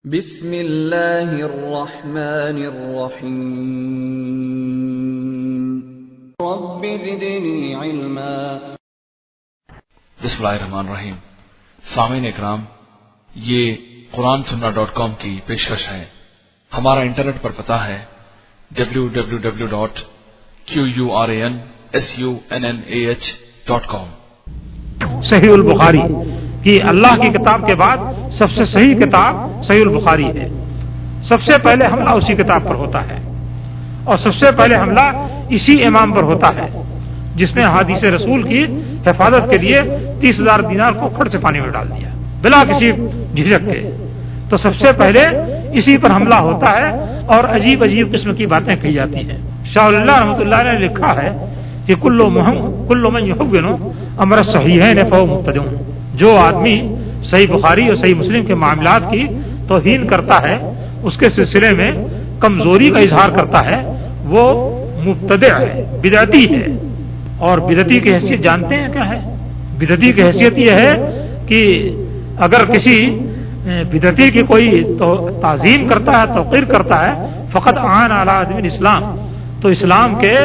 بسم اللہ الرحمن الرحیم رب زدنی علما۔ بسم اللہ الرحمن الرحیم۔ سامعین اکرام، یہ قرآنسننا.com کی پیشکش ہے۔ ہمارا انٹرنیٹ پر پتہ ہے www.quransunnah.com۔ صحیح البخاری کہ اللہ کی کتاب کے بعد سب سے صحیح کتاب صحیح البخاری ہے۔ سب سے پہلے حملہ اسی کتاب پر ہوتا ہے اور سب سے پہلے حملہ اسی امام پر ہوتا ہے جس نے حدیث رسول کی حفاظت کے لیے 30,000 دینار کو کھڑ سے پانی میں ڈال دیا بلا کسی جھجک کے۔ تو سب سے پہلے اسی پر حملہ ہوتا ہے اور عجیب عجیب قسم کی باتیں کہی جاتی ہیں۔ شاہ اللہ رحمۃ اللہ نے لکھا ہے کہ کل من یحوّن امر الصحیحین فہو مبتدع۔ جو آدمی صحیح بخاری اور صحیح مسلم کے معاملات کی توہین کرتا ہے، اس کے سلسلے میں کمزوری کا اظہار کرتا ہے، وہ مبتدع ہے، بدعتی ہے۔ اور بدعتی کی حیثیت جانتے ہیں کیا ہے؟ بدعتی کی حیثیت یہ ہے کہ اگر کسی بدعتی کی کوئی تعظیم کرتا ہے، توقیر کرتا ہے، فقط عان علی عدم الاسلام، تو اسلام کے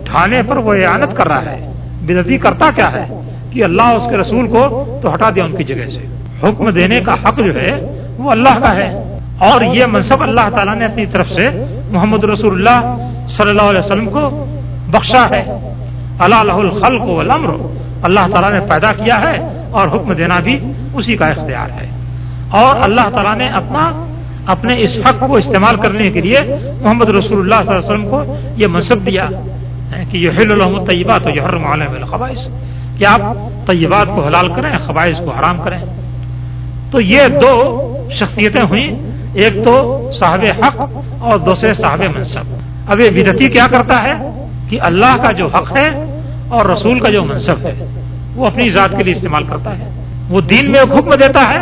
ڈھانے پر وہ اعانت کر رہا ہے۔ بدعتی کرتا کیا ہے کہ اللہ اس کے رسول کو تو ہٹا دیا ان کی جگہ سے۔ حکم دینے کا حق جو ہے وہ اللہ کا ہے، اور یہ منصب اللہ تعالیٰ نے اپنی طرف سے محمد رسول اللہ صلی اللہ علیہ وسلم کو بخشا ہے۔ الا لہ الخلق والامر، اللہ تعالیٰ نے پیدا کیا ہے اور حکم دینا بھی اسی کا اختیار ہے۔ اور اللہ تعالیٰ نے اپنے اس حق کو استعمال کرنے کے لیے محمد رسول اللہ صلی اللہ علیہ وسلم کو یہ منصب دیا کہ یحل لہم الطیبات ویحرم علیہم الخبائث، کہ آپ طیبات کو حلال کریں، خبائث کو حرام کریں۔ تو یہ دو شخصیتیں ہوئیں، ایک تو صاحب حق اور دوسرے صاحب منصب۔ اب یہ بدعتی کیا کرتا ہے کہ اللہ کا جو حق ہے اور رسول کا جو منصب ہے وہ اپنی ذات کے لیے استعمال کرتا ہے۔ وہ دین میں ایک حکم دیتا ہے،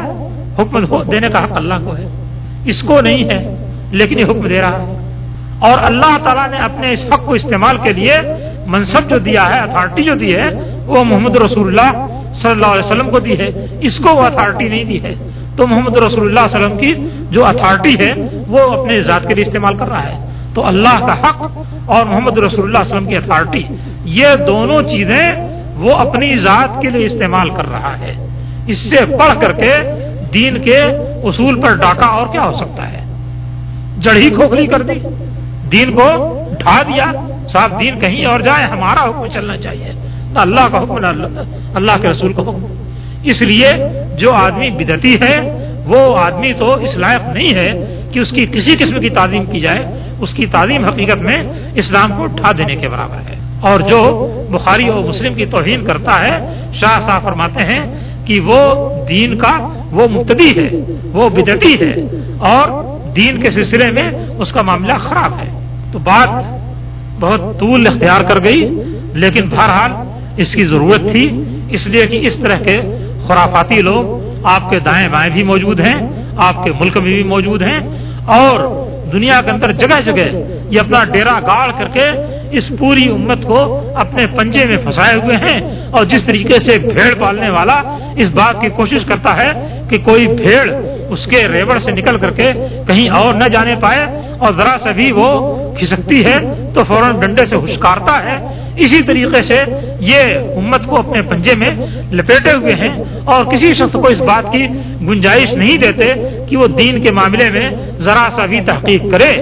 حکم دینے کا حق اللہ کو ہے، اس کو نہیں ہے، لیکن یہ حکم دے رہا ہے۔ اور اللہ تعالیٰ نے اپنے اس حق کو استعمال کے لیے منصب جو دیا ہے، اتھارٹی جو دی ہے، وہ محمد رسول اللہ صلی اللہ علیہ وسلم کو دی ہے، اس کو وہ اتھارٹی نہیں دی ہے۔ تو محمد رسول اللہ صلی اللہ علیہ وسلم کی جو اتھارٹی ہے وہ اپنے ذات کے لیے استعمال کر رہا ہے۔ تو اللہ کا حق اور محمد رسول اللہ صلی اللہ علیہ وسلم کی اتھارٹی، یہ دونوں چیزیں وہ اپنی ذات کے لیے استعمال کر رہا ہے۔ اس سے بڑھ کر کے دین کے اصول پر ڈاکہ اور کیا ہو سکتا ہے؟ جڑ ہی کھوکھلی کر دی، دین کو ڈھا دیا، صاحب دین کہیں اور جائے، ہمارا حکم چلنا چاہیے، نہ اللہ کا حکم نہ اللہ کے رسول کا حکم۔ اس لیے جو آدمی بدعتی ہے وہ آدمی تو اس لائق نہیں ہے کہ اس کی کسی قسم کی تعظیم کی جائے، اس کی تعظیم حقیقت میں اسلام کو ڈھا دینے کے برابر ہے۔ اور جو بخاری اور مسلم کی توہین کرتا ہے، شاہ صاحب فرماتے ہیں کہ وہ دین کا وہ مبتدی ہے، وہ بدعتی ہے، اور دین کے سلسلے میں اس کا معاملہ خراب ہے۔ تو بات بہت طول اختیار کر گئی، لیکن بہرحال اس کی ضرورت تھی، اس لیے کہ اس طرح کے خرافاتی لوگ آپ کے دائیں بائیں بھی موجود ہیں، آپ کے ملک میں بھی موجود ہیں، اور دنیا کے اندر جگہ جگہ یہ اپنا ڈیرا گاڑ کر کے اس پوری امت کو اپنے پنجے میں پھنسائے ہوئے ہیں۔ اور جس طریقے سے بھیڑ پالنے والا اس بات کی کوشش کرتا ہے کہ کوئی بھیڑ اس کے ریوڑ سے نکل کر کے کہیں اور نہ جانے پائے، اور ذرا سے بھی وہ کھسکتی ہے تو فوراً ڈنڈے سے ہچکارتا ہے، اسی طریقے سے یہ امت کو اپنے پنجے میں لپیٹے ہوئے ہیں، اور کسی شخص کو اس بات کی گنجائش نہیں دیتے کہ وہ دین کے معاملے میں ذرا سا بھی تحقیق کرے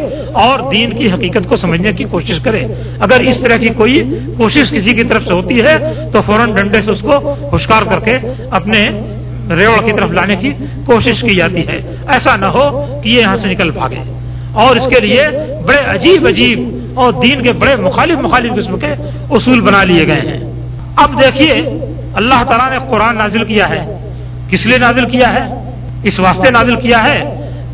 اور دین کی حقیقت کو سمجھنے کی کوشش کرے۔ اگر اس طرح کی کوئی کوشش کسی کی طرف سے ہوتی ہے تو فوراً ڈنڈے سے اس کو ہچکار کر کے اپنے ریوڑ کی طرف لانے کی کوشش کی جاتی ہے۔ ایسا نہ ہو کہ یہ یہاں سے نکل بھاگے، اور اس کے لیے بڑے عجیب عجیب اور دین کے بڑے مخالف قسم کے اصول بنا لیے گئے ہیں۔ اب دیکھیے، اللہ تعالیٰ نے قرآن نازل کیا ہے، کس لیے نازل کیا ہے؟ اس واسطے نازل کیا ہے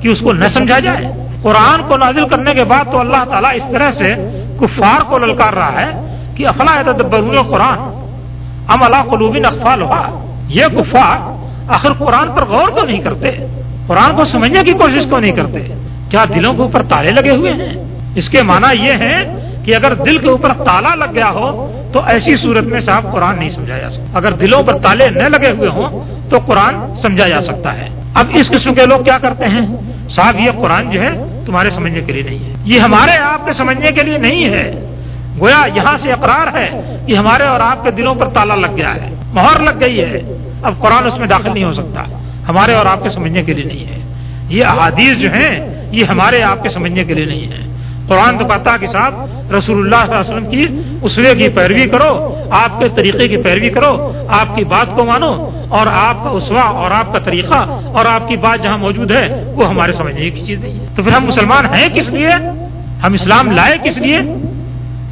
کہ اس کو نہ سمجھا جائے۔ قرآن کو نازل کرنے کے بعد تو اللہ تعالیٰ اس طرح سے کفار کو للکار رہا ہے کہ افلا یتدبرون القرآن ام علی قلوب اقفالها۔ یہ کفار آخر قرآن پر غور تو نہیں کرتے، قرآن کو سمجھنے کی کوشش کو نہیں کرتے، کیا دلوں کے اوپر تالے لگے ہوئے ہیں؟ اس کے معنی یہ ہے کہ اگر دل کے اوپر تالا لگ گیا ہو تو ایسی صورت میں صاحب قرآن نہیں سمجھا جا سکتا۔ اگر دلوں پر تالے نہ لگے ہوئے ہوں تو قرآن سمجھا جا سکتا ہے۔ اب اس قسم کے لوگ کیا کرتے ہیں، صاحب یہ قرآن جو ہے تمہارے سمجھنے کے لیے نہیں ہے، یہ ہمارے آپ کے سمجھنے کے لیے نہیں ہے، گویا یہاں سے اقرار ہے کہ ہمارے اور آپ کے دلوں پر تالا لگ گیا ہے، مہر لگ گئی ہے، اب قرآن اس میں داخل نہیں ہو سکتا، ہمارے اور آپ کے سمجھنے کے لیے نہیں ہے۔ یہ احادیث جو ہیں یہ ہمارے آپ کے سمجھنے کے لیے نہیں ہے۔ قرآن تو کہتا کہ صاحب رسول اللہ صلی اللہ علیہ وسلم کی اسوے کی پیروی کرو، آپ کے طریقے کی پیروی کرو، آپ کی بات کو مانو، اور آپ کا اسوا اور آپ کا طریقہ اور آپ کی بات جہاں موجود ہے وہ ہمارے سمجھنے کی چیز نہیں ہے۔ تو پھر ہم مسلمان ہیں کس لیے، ہم اسلام لائے کس لیے؟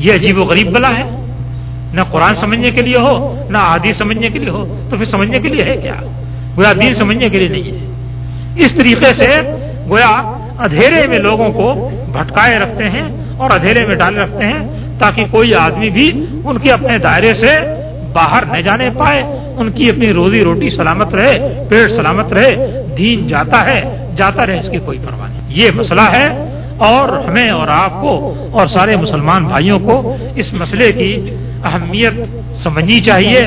یہ عجیب و غریب بلا ہے، نہ قرآن سمجھنے کے لیے ہو نہ حدیث سمجھنے کے لیے ہو، تو پھر سمجھنے کے لیے ہے کیا؟ گویا دین سمجھنے کے لیے نہیں ہے۔ اس طریقے سے گویا اندھیرے میں لوگوں کو بھٹکائے رکھتے ہیں اور اندھیرے میں ڈالے رکھتے ہیں تاکہ کوئی آدمی بھی ان کے اپنے دائرے سے باہر نہ جانے پائے، ان کی اپنی روزی روٹی سلامت رہے، پیٹ سلامت رہے، دین جاتا رہے، اس کی کوئی پرواہ نہیں۔ یہ مسئلہ ہے، اور ہمیں اور آپ کو اور سارے مسلمان بھائیوں کو اس مسئلے کی اہمیت سمجھنی چاہیے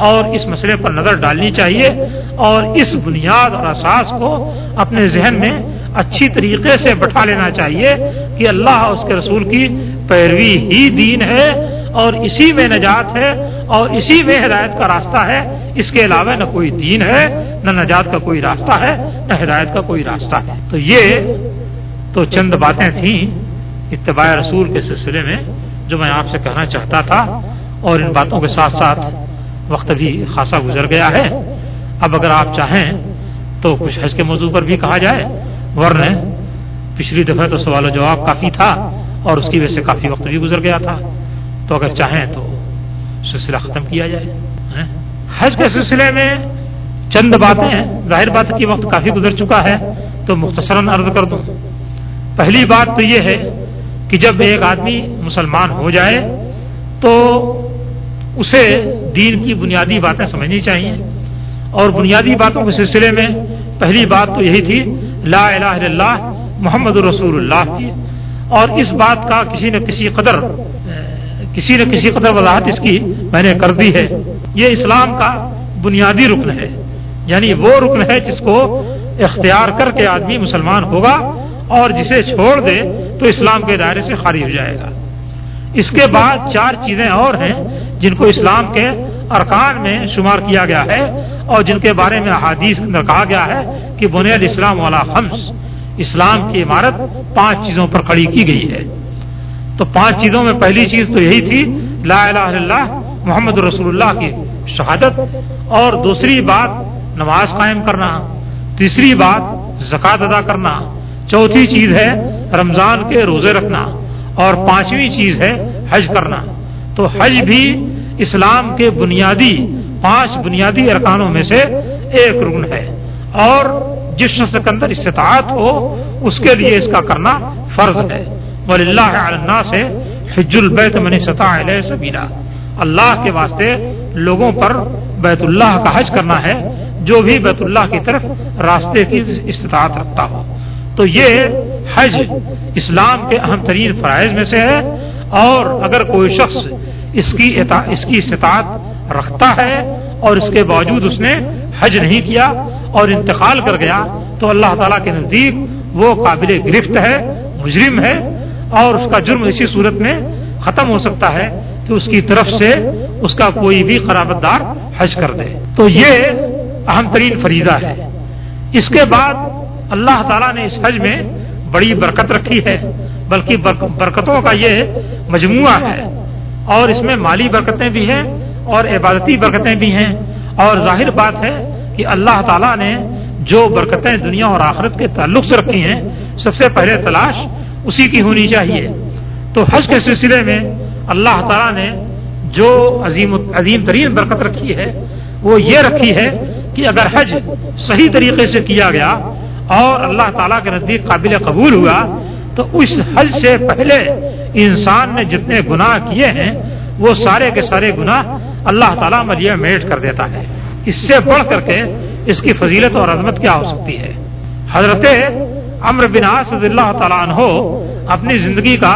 اور اس مسئلے پر نظر ڈالنی چاہیے، اور اس بنیاد اور اساس کو اپنے ذہن میں اچھی طریقے سے بٹھا لینا چاہیے کہ اللہ اور اس کے رسول کی پیروی ہی دین ہے، اور اسی میں نجات ہے اور اسی میں ہدایت کا راستہ ہے، اس کے علاوہ نہ کوئی دین ہے، نہ نجات کا کوئی راستہ ہے، نہ ہدایت کا کوئی راستہ ہے۔ تو یہ تو چند باتیں تھیں اتباع رسول کے سلسلے میں جو میں آپ سے کہنا چاہتا تھا، اور ان باتوں کے ساتھ ساتھ وقت بھی خاصا گزر گیا ہے۔ اب اگر آپ چاہیں تو کچھ حج کے موضوع پر بھی کہا جائے، ورنہ پچھلی دفعہ تو سوال و جواب کافی تھا اور اس کی وجہ سے کافی وقت بھی گزر گیا تھا، تو اگر چاہیں تو سلسلہ ختم کیا جائے۔ حج کے سلسلے میں چند باتیں ہیں، ظاہر بات ہے کہ وقت کافی گزر چکا ہے تو مختصراً عرض کر دوں۔ پہلی بات تو یہ ہے کہ جب ایک آدمی مسلمان ہو جائے تو اسے دین کی بنیادی باتیں سمجھنی چاہیے، اور بنیادی باتوں کے سلسلے میں پہلی بات تو یہی تھی لا الہ الا اللہ محمد رسول اللہ کی، اور اس بات کا کسی نہ کسی قدر وضاحت اس کی میں نے کر دی ہے۔ یہ اسلام کا بنیادی رکن ہے، یعنی وہ رکن ہے جس کو اختیار کر کے آدمی مسلمان ہوگا، اور جسے چھوڑ دے تو اسلام کے دائرے سے خارج ہو جائے گا۔ اس کے بعد 4 چیزیں اور ہیں جن کو اسلام کے ارکان میں شمار کیا گیا ہے، اور جن کے بارے میں احادیث کے اندر کہا گیا ہے کہ بنی الاسلام علی 5، اسلام کی عمارت 5 چیزوں پر کھڑی کی گئی ہے۔ تو 5 چیزوں میں پہلی چیز تو یہی تھی لا الہ الا اللہ محمد رسول اللہ کی شہادت، اور دوسری بات نماز قائم کرنا، تیسری بات زکوٰۃ ادا کرنا، چوتھی چیز ہے رمضان کے روزے رکھنا، اور 5ویں چیز ہے حج کرنا۔ تو حج بھی اسلام کے 5 بنیادی ارکانوں میں سے ایک رکن ہے، اور جس شخص کے اندر استطاعت ہو اس کے لیے اس کا کرنا فرض ہے۔ وَلِلَّهِ عَلَى النَّاسِ حِجُّ الْبَيْتِ مَنِ اسْتَطَاعَ إِلَيْهِ سَبِيلًا، اللہ کے واسطے لوگوں پر بیت اللہ کا حج کرنا ہے جو بھی بیت اللہ کی طرف راستے کی استطاعت رکھتا ہو۔ تو یہ حج اسلام کے اہم ترین فرائض میں سے ہے، اور اگر کوئی شخص اس کی استطاعت رکھتا ہے اور اس کے باوجود اس نے حج نہیں کیا اور انتقال کر گیا تو اللہ تعالیٰ کے نزدیک وہ قابل گرفت ہے، مجرم ہے، اور اس کا جرم اسی صورت میں ختم ہو سکتا ہے کہ اس کی طرف سے اس کا کوئی بھی قرابت دار حج کر دے۔ تو یہ اہم ترین فریضہ ہے۔ اس کے بعد اللہ تعالیٰ نے اس حج میں بڑی برکت رکھی ہے، بلکہ برکتوں کا یہ مجموعہ ہے، اور اس میں مالی برکتیں بھی ہیں اور عبادتی برکتیں بھی ہیں، اور ظاہر بات ہے کہ اللہ تعالیٰ نے جو برکتیں دنیا اور آخرت کے تعلق سے رکھی ہیں سب سے پہلے تلاش اسی کی ہونی چاہیے۔ تو حج کے سلسلے میں اللہ تعالیٰ نے جو عظیم ترین برکت رکھی ہے وہ یہ رکھی ہے کہ اگر حج صحیح طریقے سے کیا گیا اور اللہ تعالیٰ کے نزدیک قابل قبول ہوا تو اس حج سے پہلے انسان نے جتنے گناہ کیے ہیں وہ سارے کے سارے گناہ اللہ تعالیٰ ملیہ میٹ کر دیتا ہے۔ اس سے بڑھ کر کے اس کی فضیلت اور عظمت کیا ہو سکتی ہے۔ حضرت عمرو بن عاص رضی اللہ تعالیٰ عنہ اپنی زندگی کا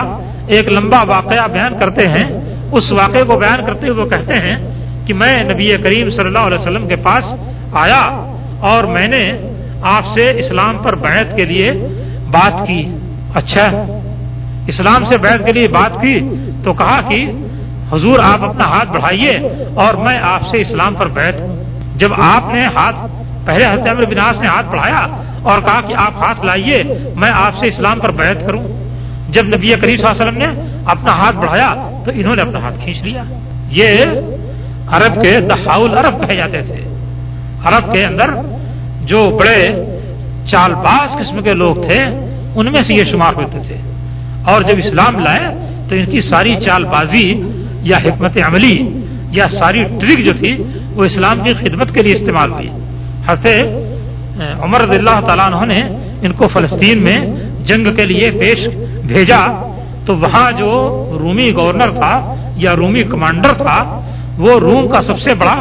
ایک لمبا واقعہ بیان کرتے ہیں۔ اس واقعے کو بیان کرتے ہوئے وہ کہتے ہیں کہ میں نبی کریم صلی اللہ علیہ وسلم کے پاس آیا اور میں نے آپ سے اسلام پر بیعت کے لیے بات کی. اچھا، اسلام سے بیعت کے لیے بات کی تو کہا کہ حضور آپ اپنا ہاتھ بڑھائیے اور میں آپ سے اسلام پر بیعت ہوں. جب آپ نے پہلے حضرت عمرو بن عاص نے ہاتھ بڑھایا اور کہا کہ آپ ہاتھ لائیے میں آپ سے اسلام پر بیعت کروں. جب نبی کریم صلی اللہ علیہ وسلم نے اپنا ہاتھ بڑھایا تو انہوں نے اپنا ہاتھ کھینچ لیا. یہ عرب کے دحاؤل عرب کہے جاتے تھے. عرب کے اندر جو بڑے چال باز قسم کے لوگ تھے ان میں سے یہ شمار ہوتے تھے. اور جب اسلام لائے تو ان کی ساری چال بازی یا حکمت عملی یا ساری ٹرک جو تھی وہ اسلام کی خدمت کے لیے استعمال ہوئی. حضرت عمر رضی اللہ تعالیٰ عنہ نے ان کو فلسطین میں جنگ کے لیے بھیجا تو وہاں جو رومی گورنر تھا یا رومی کمانڈر تھا وہ روم کا سب سے بڑا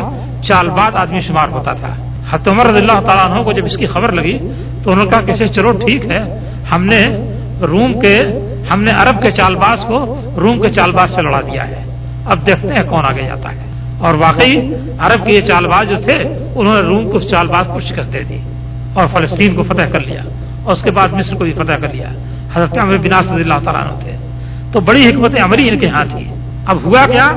چال باز آدمی شمار ہوتا تھا. حضرت عمر رضی اللہ تعالیٰ عنہ کو جب اس کی خبر لگی تو انہوں نے کہا کہ چلو ٹھیک ہے، ہم نے عرب کے چال باز کو روم کے چال باز سے لڑا دیا ہے، اب دیکھتے ہیں کون آگے جاتا ہے. اور واقعی عرب کے یہ چال باز جو تھے انہوں نے روم کو اس چال باز کو شکست دے دی اور فلسطین کو فتح کر لیا اور اس کے بعد مصر کو بھی فتح کر لیا. حضرت عمرو بن عاص رضی اللہ تعالیٰ عنہ تھے. تو بڑی حکمت عملی ان کے ہاں تھی. اب ہوا کیا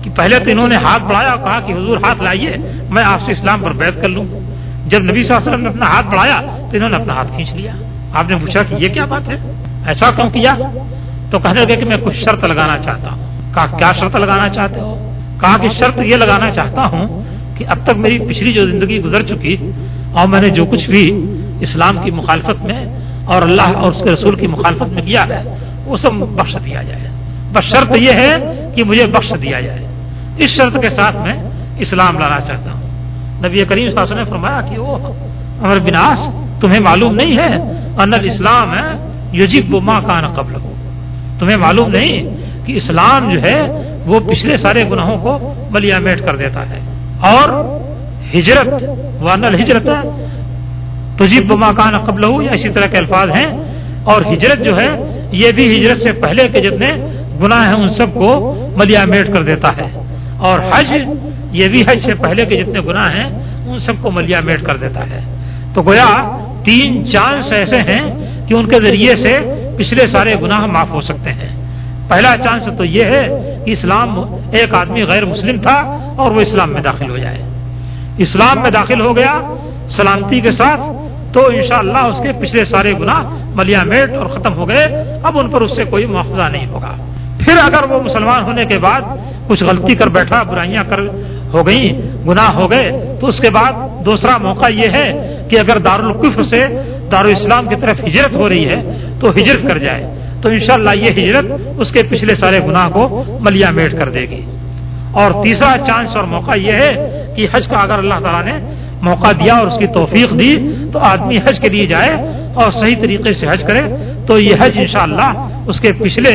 کہ پہلے تو انہوں نے ہاتھ بڑھایا اور کہا کہ حضور ہاتھ لائیے میں آپ سے اسلام پر بیعت کر لوں. جب نبی صلی اللہ علیہ وسلم نے اپنا ہاتھ بڑھایا تو انہوں نے اپنا ہاتھ کھینچ لیا. آپ نے پوچھا کہ یہ کیا بات ہے، ایسا کیوں کیا؟ تو کہنے لگے کہ میں کچھ شرط لگانا چاہتا ہوں. کہا کیا شرط لگانا چاہتے ہو؟ کہا کہ شرط یہ لگانا چاہتا ہوں کہ اب تک میری پچھلی جو زندگی گزر چکی اور میں نے جو کچھ بھی اسلام کی مخالفت میں اور اللہ اور اس کے رسول کی مخالفت میں کیا ہے وہ سب بخش دیا جائے. بس شرط یہ ہے کہ مجھے بخش دیا جائے. اس شرط کے ساتھ میں اسلام لانا چاہتا ہوں. نبی کریم صلی اللہ علیہ وسلم نے فرمایا کہ او عمرو بن عاص تمہیں معلوم نہیں ہے ان الاسلام ہے یجب ما کان قبلہ، تمہیں معلوم نہیں کہ اسلام جو ہے وہ پچھلے سارے گناہوں کو ملیا میٹ کر دیتا ہے. اور ہجرت وان الہجرت تجب ما کان قبلہ یا اسی طرح کے الفاظ ہیں. اور ہجرت جو ہے یہ بھی ہجرت سے پہلے کے جتنے گناہ ہیں ان سب کو ملیا میٹ کر دیتا ہے. اور حج یہ بھی حج سے پہلے کے جتنے گناہ ہیں ان سب کو ملیا میٹ کر دیتا ہے. تو گویا 3 چانس ایسے ہیں کہ ان کے ذریعے سے پچھلے سارے گناہ معاف ہو سکتے ہیں. پہلا چانس تو یہ ہے کہ ایک آدمی غیر مسلم تھا اور وہ اسلام میں داخل ہو جائے. اسلام میں داخل ہو گیا سلامتی کے ساتھ تو انشاءاللہ اس کے پچھلے سارے گناہ ملیا میٹ اور ختم ہو گئے. اب ان پر اس سے کوئی مواخذہ نہیں ہوگا. پھر اگر وہ مسلمان ہونے کے بعد کچھ غلطی کر بیٹھا، برائیاں ہو گئیں، گناہ ہو گئے، تو اس کے بعد دوسرا موقع یہ ہے کہ اگر دارالکفر سے دارالاسلام کی طرف ہجرت ہو رہی ہے تو ہجرت کر جائے تو انشاءاللہ یہ ہجرت اس کے پچھلے سارے گناہ کو ملیا میٹ کر دے گی. اور تیسرا چانس اور موقع یہ ہے کہ حج کا اگر اللہ تعالیٰ نے موقع دیا اور اس کی توفیق دی تو آدمی حج کے لیے جائے اور صحیح طریقے سے حج کرے تو یہ حج انشاءاللہ اس کے پچھلے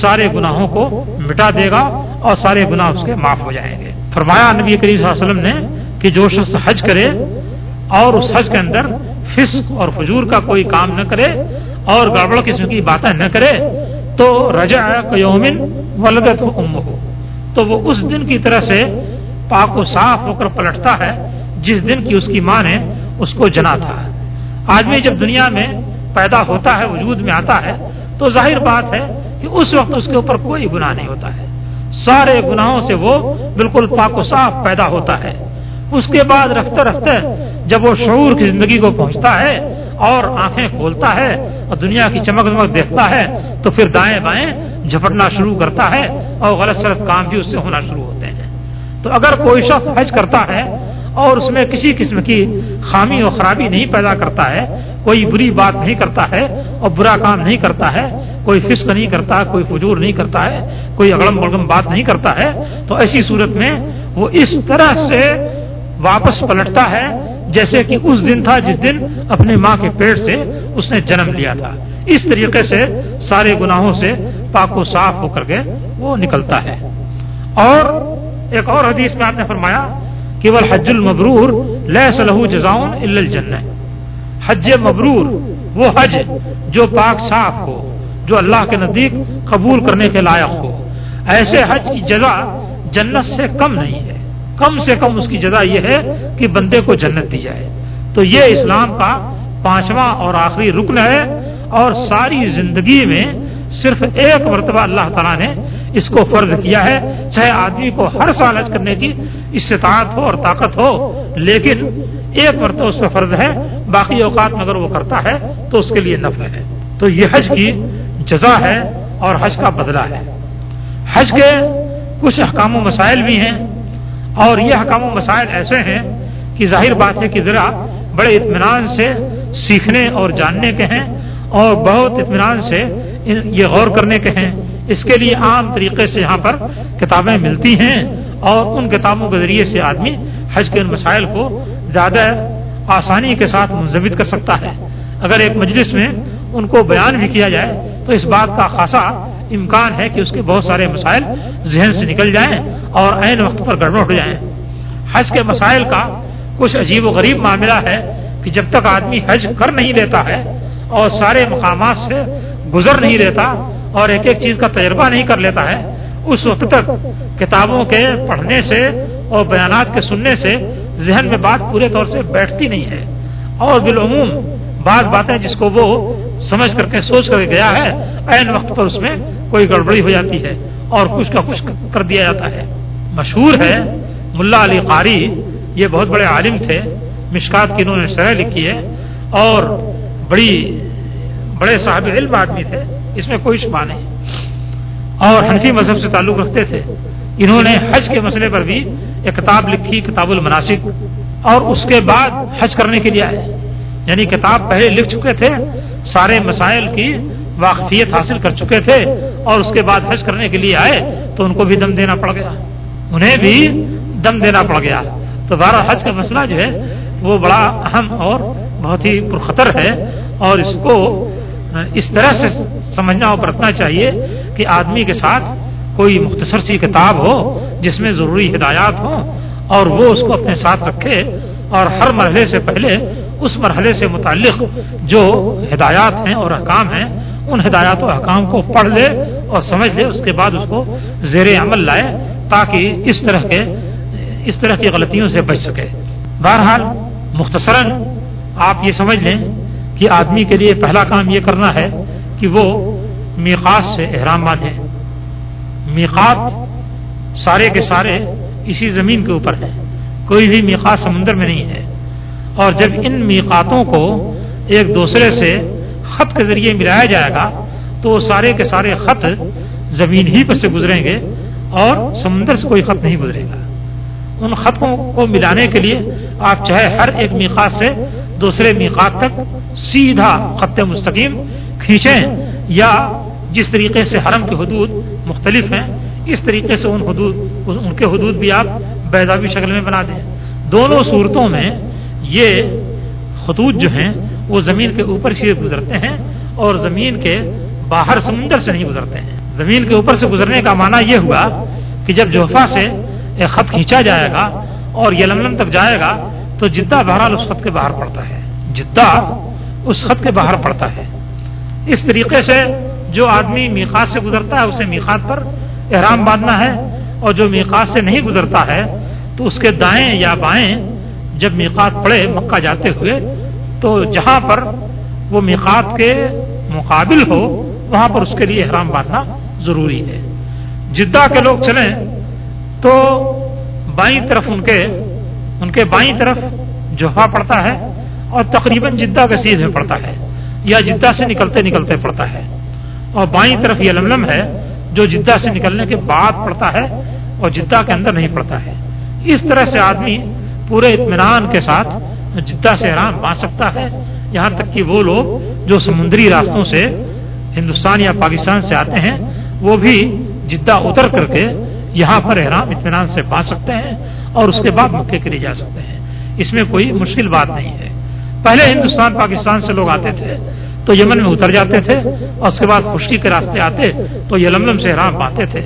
سارے گناہوں کو مٹا دے گا اور سارے گناہ اس کے معاف ہو جائیں گے. فرمایا نبی کریم صلی اللہ علیہ وسلم نے کہ جو شخص حج کرے اور اس حج کے اندر فسق اور فجور کا کوئی کام نہ کرے اور گڑبڑ قسم کی باتیں نہ کرے تو رجع کیوم ولدت امہ، تو وہ اس دن کی طرح سے پاک و صاف ہو کر پلٹتا ہے جس دن کی اس کی ماں نے اس کو جنا تھا. آدمی جب دنیا میں پیدا ہوتا ہے، وجود میں آتا ہے، تو ظاہر بات ہے کہ اس وقت اس کے اوپر کوئی گناہ نہیں ہوتا ہے. سارے گناہوں سے وہ بالکل پاک و صاف پیدا ہوتا ہے. اس کے بعد رفتے رفتے جب وہ شعور کی زندگی کو پہنچتا ہے اور آنکھیں کھولتا ہے اور دنیا کی چمک دمک دیکھتا ہے تو پھر دائیں بائیں جھپٹنا شروع کرتا ہے اور غلط سلط کام بھی اس سے ہونا شروع ہوتے ہیں. تو اگر کوئی شخص حج کرتا ہے اور اس میں کسی قسم کی خامی و خرابی نہیں پیدا کرتا ہے، کوئی بری بات نہیں کرتا ہے اور برا کام نہیں کرتا ہے، کوئی فسق نہیں کرتا، کوئی فجور نہیں کرتا ہے، کوئی اگڑم بڑگم بات نہیں کرتا ہے، تو ایسی صورت میں وہ اس طرح سے واپس پلٹتا ہے جیسے کہ اس دن تھا جس دن اپنے ماں کے پیٹ سے اس نے جنم لیا تھا. اس طریقے سے سارے گناہوں سے پاک و صاف ہو کر کے وہ نکلتا ہے. اور ایک اور حدیث میں آپ نے فرمایا کہ والحج المبرور لیس له جزاء الا الجنہ، حج مبرور وہ حج جو پاک صاف ہو، جو اللہ کے نزدیک قبول کرنے کے لائق ہو، ایسے حج کی جزا جنت سے کم نہیں ہے. کم سے کم اس کی جزا یہ ہے کہ بندے کو جنت دی جائے. تو یہ اسلام کا 5واں اور آخری رکن ہے، اور ساری زندگی میں صرف ایک مرتبہ اللہ تعالیٰ نے اس کو فرض کیا ہے، چاہے آدمی کو ہر سال حج کرنے کی استطاعت ہو اور طاقت ہو، لیکن ایک مرتبہ اس پہ فرض ہے، باقی اوقات میں اگر وہ کرتا ہے تو اس کے لیے نفل ہے۔ تو یہ حج کی جزا ہے اور حج کا بدلہ ہے۔ حج کے کچھ احکام و مسائل بھی ہیں، اور یہ احکام و مسائل ایسے ہیں کہ ظاہر بات ہے کہ ذرا بڑے اطمینان سے سیکھنے اور جاننے کے ہیں، اور بہت اطمینان سے یہ غور کرنے کے ہیں۔ اس کے لیے عام طریقے سے یہاں پر کتابیں ملتی ہیں، اور ان کتابوں کے ذریعے سے آدمی حج کے ان مسائل کو زیادہ آسانی کے ساتھ منضبط کر سکتا ہے۔ اگر ایک مجلس میں ان کو بیان بھی کیا جائے تو اس بات کا خاصا امکان ہے کہ اس کے بہت سارے مسائل ذہن سے نکل جائیں اور عین وقت پر گڑبڑ ہو جائیں۔ حج کے مسائل کا کچھ عجیب و غریب معاملہ ہے کہ جب تک آدمی حج کر نہیں لیتا ہے اور سارے مقامات سے گزر نہیں لیتا اور ایک ایک چیز کا تجربہ نہیں کر لیتا ہے، اس وقت تک کتابوں کے پڑھنے سے اور بیانات کے سننے سے ذہن میں بات پورے طور سے بیٹھتی نہیں ہے، اور بالعموم بعض باتیں جس کو وہ سمجھ کر کے سوچ کر گیا ہے، عین وقت پر اس میں کوئی گڑبڑی ہو جاتی ہے اور کچھ کا کچھ کر دیا جاتا ہے۔ مشہور ہے ملا علی قاری، یہ بہت بڑے عالم تھے، مشکات کی انہوں نے شرح لکھی ہے، اور بڑے صاحب علم آدمی تھے، اس میں کوئی شبہ نہیں، اور حنفی مذہب سے تعلق رکھتے تھے۔ انہوں نے حج کے مسئلے پر بھی ایک کتاب لکھی، کتاب المناسک، اور اس کے بعد حج کرنے کے لیے آئے، یعنی کتاب پہلے لکھ چکے تھے، سارے مسائل کی واقفیت حاصل کر چکے تھے، اور اس کے بعد حج کرنے کے لیے آئے تو ان کو بھی دم دینا پڑ گیا، انہیں بھی دم دینا پڑ گیا۔ تو بہرحال حج کا مسئلہ جو ہے وہ بڑا اہم اور بہت ہی پرخطر ہے، اور اس کو اس طرح سے سمجھنا اور برتنا چاہیے کہ آدمی کے ساتھ کوئی مختصر سی کتاب ہو جس میں ضروری ہدایات ہوں، اور وہ اس کو اپنے ساتھ رکھے، اور ہر مرحلے سے پہلے اس مرحلے سے متعلق جو ہدایات ہیں اور احکام ہیں ان ہدایات و احکام کو پڑھ لے اور سمجھ لے، اس کے بعد اس کو زیر عمل لائے تاکہ اس طرح کی غلطیوں سے بچ سکے۔ بہرحال مختصراً آپ یہ سمجھ لیں کہ آدمی کے لیے پہلا کام یہ کرنا ہے کہ وہ میقات سے احرام باندھے۔ میقات سارے کے سارے اسی زمین کے اوپر ہیں، کوئی بھی میقات سمندر میں نہیں ہے، اور جب ان میقاتوں کو ایک دوسرے سے خط کے ذریعے ملایا جائے گا تو سارے کے سارے خط زمین ہی پر سے گزریں گے اور سمندر سے کوئی خط نہیں گزرے گا۔ ان خطوں کو ملانے کے لیے آپ چاہے ہر ایک میقات سے دوسرے میقات تک سیدھا خط مستقیم کھینچیں، یا جس طریقے سے حرم کی حدود مختلف ہیں اس طریقے سے ان کے حدود بھی آپ بیضاوی شکل میں بنا دیں۔ دونوں صورتوں میں یہ خطوط جو ہیں وہ زمین کے اوپر سے گزرتے ہیں اور زمین کے باہر سمندر سے نہیں گزرتے ہیں۔ زمین کے اوپر سے گزرنے کا معنی یہ ہوا کہ جب جوفا سے ایک خط کھینچا جائے گا اور یلملم تک جائے گا تو جدہ بہرحال اس خط کے باہر پڑتا ہے، جدہ اس خط کے باہر پڑتا ہے۔ اس طریقے سے جو آدمی میقات سے گزرتا ہے اسے میقات پر احرام باندھنا ہے، اور جو میقات سے نہیں گزرتا ہے تو اس کے دائیں یا بائیں جب میقات پڑے مکہ جاتے ہوئے تو جہاں پر وہ میقات کے مقابل ہو وہاں پر اس کے لیے احرام باندھنا ضروری ہے۔ جدہ کے لوگ چلیں تو بائیں طرف ان کے بائیں طرف جوفا پڑتا ہے اور تقریباً جدہ کے سیدھے پڑتا ہے یا جدہ سے نکلتے نکلتے پڑتا ہے، اور بائیں طرف یہ لملم ہے جو جدہ سے نکلنے کے بعد پڑتا ہے اور جدہ کے اندر نہیں پڑتا ہے۔ اس طرح سے آدمی پورے اطمینان کے ساتھ جدہ سے احرام باندھ سکتا ہے، یہاں تک کہ وہ لوگ جو سمندری راستوں سے ہندوستان یا پاکستان سے آتے ہیں وہ بھی جدہ اتر کر کے یہاں پر احرام اطمینان سے باندھ سکتے ہیں اور اس کے بعد مکے کے لیے جا سکتے ہیں۔ اس میں کوئی مشکل بات نہیں ہے۔ پہلے ہندوستان پاکستان سے لوگ آتے تھے تو یمن میں اتر جاتے تھے اور اس کے بعد خشکی کے راستے آتے تو یلملم سے احرام باندھتے تھے۔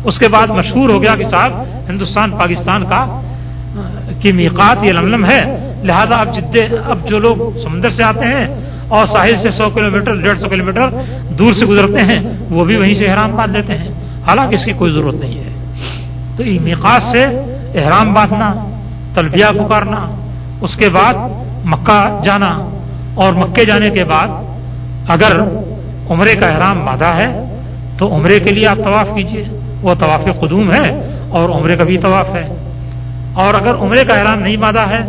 اس کے بعد مشہور ہو گیا کہ صاحب ہندوستان پاکستان کی میقات یلملم ہے، لہذا اب جو لوگ سمندر سے آتے ہیں اور ساحل سے 100 کلومیٹر 150 کلومیٹر دور سے گزرتے ہیں وہ بھی وہیں سے احرام باندھ لیتے ہیں، حالانکہ اس کی کوئی ضرورت نہیں ہے۔ تو میقات سے احرام باندھنا، تلبیہ پکارنا، اس کے بعد مکہ جانا اور مکے جانے کے بعد اگر عمرے کا احرام باندھا ہے تو عمرے کے لیے آپ طواف کیجئے، وہ طواف قدوم ہے اور عمرے کا بھی طواف ہے. اور اگر عمرے کا احرام نہیں باندھا ہے،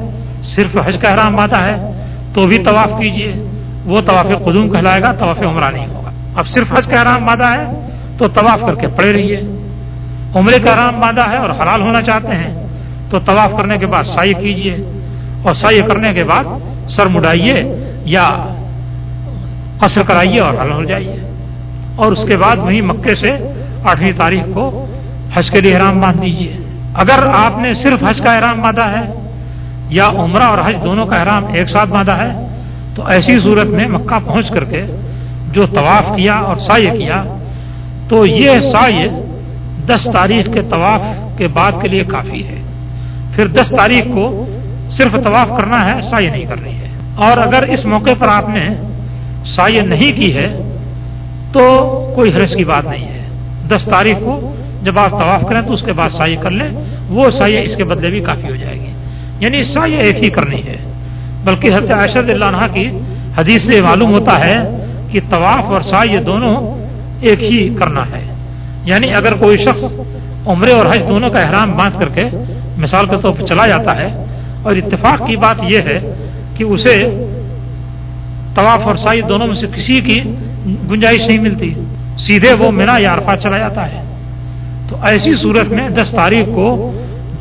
صرف حج کا احرام باندھا ہے تو بھی طواف کیجئے، وہ طواف قدوم کہلائے گا، طواف عمرہ نہیں ہوگا. اب صرف حج کا احرام باندھا ہے تو طواف کر کے پڑے رہیے. عمرے کا احرام باندھا ہے اور حلال ہونا چاہتے ہیں تو طواف کرنے کے بعد سعی کیجئے، اور سعی کرنے کے بعد سر مڈائیے یا قصر کرائیے اور حلال ہو جائیے. اور اس کے بعد وہیں مکے سے 8ویں تاریخ کو حج کے لیے احرام باندھ دیجیے. اگر آپ نے صرف حج کا احرام باندھا ہے یا عمرہ اور حج دونوں کا احرام ایک ساتھ باندھا ہے تو ایسی صورت میں مکہ پہنچ کر کے جو طواف کیا اور سعی کیا تو یہ سعی 10 تاریخ کے طواف کے بعد کے لیے کافی ہے. پھر 10 تاریخ کو صرف طواف کرنا ہے، سعی نہیں کرنی ہے. اور اگر اس موقع پر آپ نے سعی نہیں کی ہے تو کوئی حرج کی بات نہیں ہے. 10 تاریخ کو جب آپ طواف کریں تو اس کے بعد سعی کر لیں، وہ سعی اس کے بدلے بھی کافی ہو جائے گی. یعنی سعی ایک ہی کرنی ہے. بلکہ حضرت عائشہ رضی اللہ عنہا کی حدیث سے معلوم ہوتا ہے کہ طواف اور سعی یہ دونوں ایک ہی کرنا ہے. یعنی اگر کوئی شخص عمرے اور حج دونوں کا احرام باندھ کر کے مثال کے طور پر چلا جاتا ہے اور اتفاق کی بات یہ ہے کہ اسے طواف اور سعی دونوں میں سے کسی کی گنجائش نہیں ملتی، سیدھے وہ مینا یا عرفات چلا جاتا ہے، تو ایسی صورت میں 10 تاریخ کو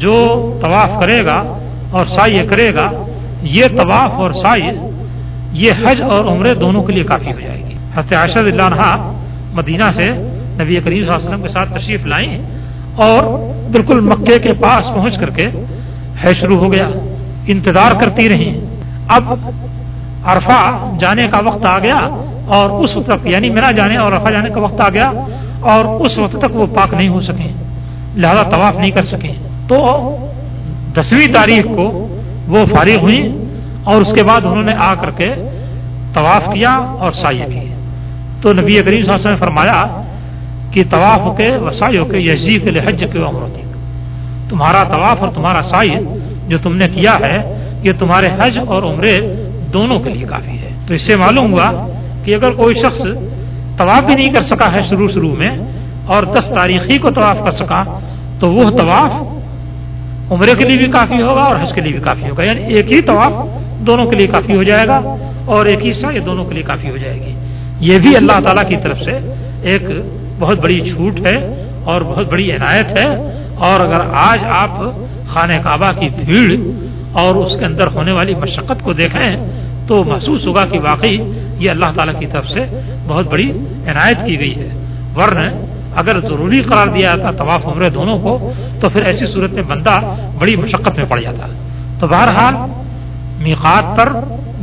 جو طواف کرے گا اور سعی کرے گا، یہ طواف اور سعی یہ حج اور عمرے دونوں کے لیے کافی ہو جائے گی. حضرت عائشہ رضی اللہ عنہا مدینہ سے نبی کریم صلی اللہ علیہ وسلم کے ساتھ تشریف لائیں اور بالکل مکے کے پاس پہنچ کر کے حج شروع ہو گیا. انتظار کرتی رہیں. اب عرفہ جانے کا وقت آ گیا اور اس وقت تک یعنی مینا جانے اور عرفہ جانے کا وقت آ گیا اور اس وقت تک وہ پاک نہیں ہو سکیں، لہذا طواف نہیں کر سکیں. تو 10ویں تاریخ کو وہ فارغ ہوئیں اور اس کے بعد انہوں نے آ کر کے طواف کیا اور سعی کی. تو نبی کریم صلی اللہ علیہ وسلم نے فرمایا کہ طواف کے وسعی کے یجزی کے حج کے عمرتی، تمہارا طواف اور تمہارا سعی جو تم نے کیا ہے یہ تمہارے حج اور عمرے دونوں کے لیے کافی ہے. تو اس سے معلوم ہوا کہ اگر کوئی شخص طواف بھی نہیں کر سکا ہے شروع میں اور 10 تاریخ ہی کو طواف کر سکا تو وہ طواف عمرے کے لیے بھی کافی ہوگا اور حج کے لیے بھی کافی ہوگا. یعنی ایک ہی طواف دونوں کے لیے کافی ہو جائے گا اور ایک ہی سعی دونوں کے لیے کافی ہو جائے گی. یہ بھی اللہ تعالیٰ کی طرف سے ایک بہت بڑی چھوٹ ہے اور بہت بڑی عنایت ہے. اور اگر آج آپ خانہ کعبہ کی بھیڑ اور اس کے اندر ہونے والی مشقت کو دیکھیں تو محسوس ہوگا کہ واقعی یہ اللہ تعالیٰ کی طرف سے بہت بڑی عنایت کی گئی ہے. ورنہ اگر ضروری قرار دیا جاتا طواف عمرے دونوں کو تو پھر ایسی صورت میں بندہ بڑی مشقت میں پڑ جاتا. تو بہرحال میقات پر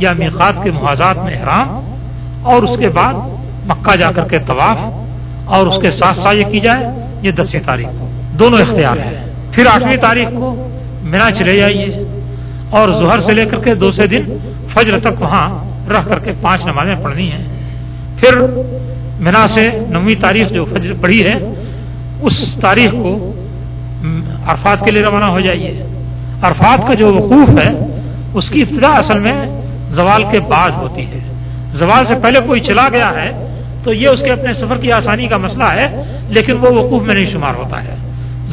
یا میقات کے محاذات میں احرام اور اس کے بعد مکہ جا کر کے طواف اور اس کے ساتھ سعی کی جائے، یہ 10ویں تاریخ کو دونوں اختیار ہے. پھر 8ویں تاریخ کو مینا چلے جائیے اور ظہر سے لے کر کے دوسرے دن فجر تک وہاں رہ کر کے 5 نمازیں پڑھنی ہیں. پھر مینا سے 9ویں تاریخ جو فجر پڑھی ہے اس تاریخ کو عرفات کے لیے روانہ ہو جائیے. عرفات کا جو وقوف ہے اس کی ابتدا اصل میں زوال کے بعد ہوتی ہے. زوال سے پہلے کوئی چلا گیا ہے تو یہ اس کے اپنے سفر کی آسانی کا مسئلہ ہے لیکن وہ وقوف میں نہیں شمار ہوتا ہے.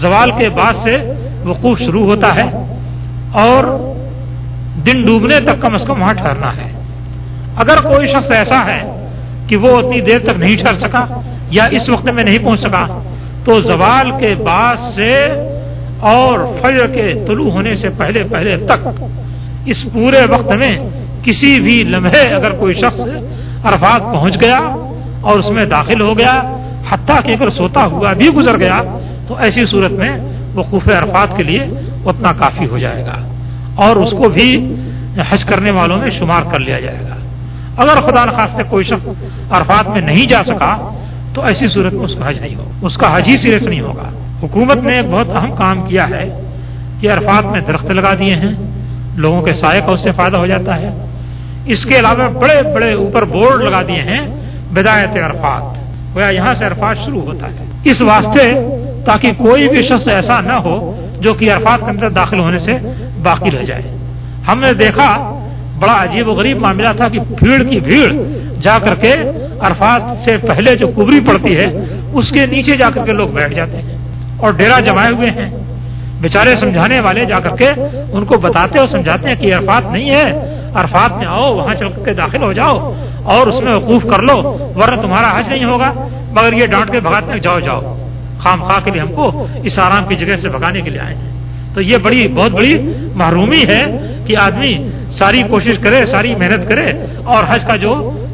زوال کے بعد سے وقوف شروع ہوتا ہے اور دن ڈوبنے تک کم از کم وہاں ٹھہرنا ہے. اگر کوئی شخص ایسا ہے کہ وہ اتنی دیر تک نہیں ٹھہر سکا یا اس وقت میں نہیں پہنچ سکا تو زوال کے بعد سے اور فجر کے طلوع ہونے سے پہلے تک اس پورے وقت میں کسی بھی لمحے اگر کوئی شخص عرفات پہنچ گیا اور اس میں داخل ہو گیا حتیٰ کہ اگر سوتا ہوا بھی گزر گیا تو ایسی صورت میں وقوف عرفات کے لیے اتنا کافی ہو جائے گا اور اس کو بھی حج کرنے والوں میں شمار کر لیا جائے گا. اگر خدا نخواستہ کوئی شخص عرفات میں نہیں جا سکا تو ایسی صورت میں اس کا حج نہیں ہوگا، اس کا حج ہی سرے سے نہیں ہوگا. حکومت نے ایک بہت اہم کام کیا ہے کہ عرفات میں درخت لگا دیے ہیں، لوگوں کے سائے کا اس سے فائدہ ہو جاتا ہے. اس کے علاوہ بڑے بڑے اوپر بورڈ لگا دیے ہیں بدایت عرفات، گویا یہاں سے عرفات شروع ہوتا ہے اس واسطے تاکہ کوئی بھی شخص ایسا نہ ہو جو کہ عرفات کے اندر داخل ہونے سے باقی رہ جائے. ہم نے دیکھا بڑا عجیب و غریب معاملہ تھا کہ بھیڑ کی بھیڑ جا کر کے عرفات سے پہلے جو کبری پڑتی ہے اس کے نیچے جا کر کے لوگ بیٹھ جاتے ہیں اور ڈیرا جمائے ہوئے ہیں. بیچارے سمجھانے والے جا کر کے ان کو بتاتے اور سمجھاتے ہیں کہ عرفات نہیں ہے، عرفات میں آؤ، وہاں چل کے داخل ہو جاؤ اور اس میں وقوف کر لو ورنہ تمہارا حج نہیں ہوگا. مگر یہ ڈانٹ کے بھگاتے ہیں جاؤ جاؤ، خام خواہ کے لیے ہم کو اس آرام کی جگہ سے بھگانے کے لیے آئے ہیں. تو یہ بہت بڑی محرومی ہے کہ آدمی ساری کوشش کرے، ساری محنت کرے اور حج کا جو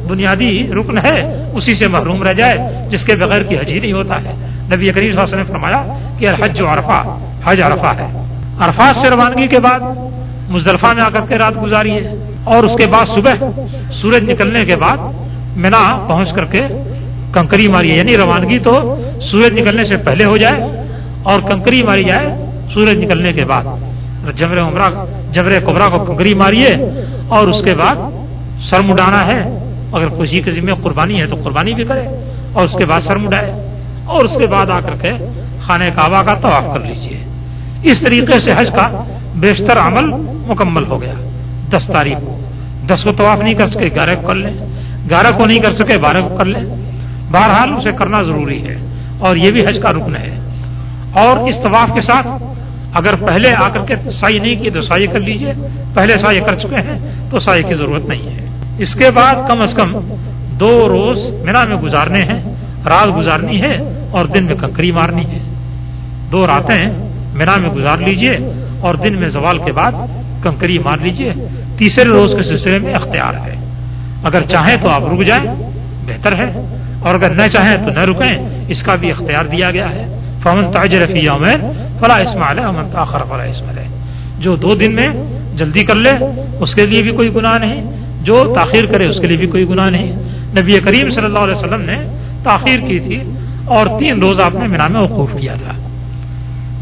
بنیادی رکن ہے اسی سے محروم رہ جائے جس کے بغیر کی حج ہی نہیں ہوتا ہے. نبی کریم صلی اللہ علیہ وسلم نے فرمایا کہ الحج عرفہ، حج عرفہ ہے. عرفات سے روانگی کے بعد مزدلفہ میں آ کر کے رات گزاری ہے اور اس کے بعد صبح سورج نکلنے کے بعد منا پہنچ کر کے کنکری ماری ہے. یعنی روانگی تو سورج نکلنے سے پہلے ہو جائے اور کنکری ماری جائے سورج نکلنے کے بعد. جبر کبرا کو کنکری ماریے اور اس کے بعد سر مڈانا ہے. اگر کسی کے ذمہ قربانی ہے تو قربانی بھی کرے اور اس کے بعد سر مڈائے اور اس کے بعد آ کر کے خانہ کعبہ کا طواف کر لیجیے. اس طریقے سے حج کا بیشتر عمل مکمل ہو گیا. 10 تاریخ کو 10 کو طواف نہیں کر سکے 11 کو کر لیں، 11 کو نہیں کر سکے 12 کو کر لیں. بہرحال اسے کرنا ضروری ہے اور یہ بھی حج کا رکن ہے. اور اس طواف کے ساتھ اگر پہلے آ کر کے سعی نہیں کی تو سعی کر لیجئے، پہلے سعی کر چکے ہیں تو سعی کی ضرورت نہیں ہے. اس کے بعد کم از کم 2 روز مینا میں گزارنے ہیں، رات گزارنی ہے اور دن میں کنکری مارنی ہے. 2 راتیں مینا میں گزار لیجئے اور دن میں زوال کے بعد کنکری مار لیجئے. تیسرے روز کے سلسلے میں اختیار ہے، اگر چاہیں تو آپ رک جائیں بہتر ہے اور اگر نہ چاہیں تو نہ رکیں، اس کا بھی اختیار دیا گیا ہے. فمن تعجل فی یومین فلا اثم علیہ ومن تاخر فلا اثم علیہ. جو 2 دن میں جلدی کر لے اس کے لیے بھی کوئی گناہ نہیں، جو تاخیر کرے اس کے لیے بھی کوئی گناہ نہیں. نبی کریم صلی اللہ علیہ وسلم نے تاخیر کی تھی اور 3 روز آپ نے مینا میں وقوف کیا تھا.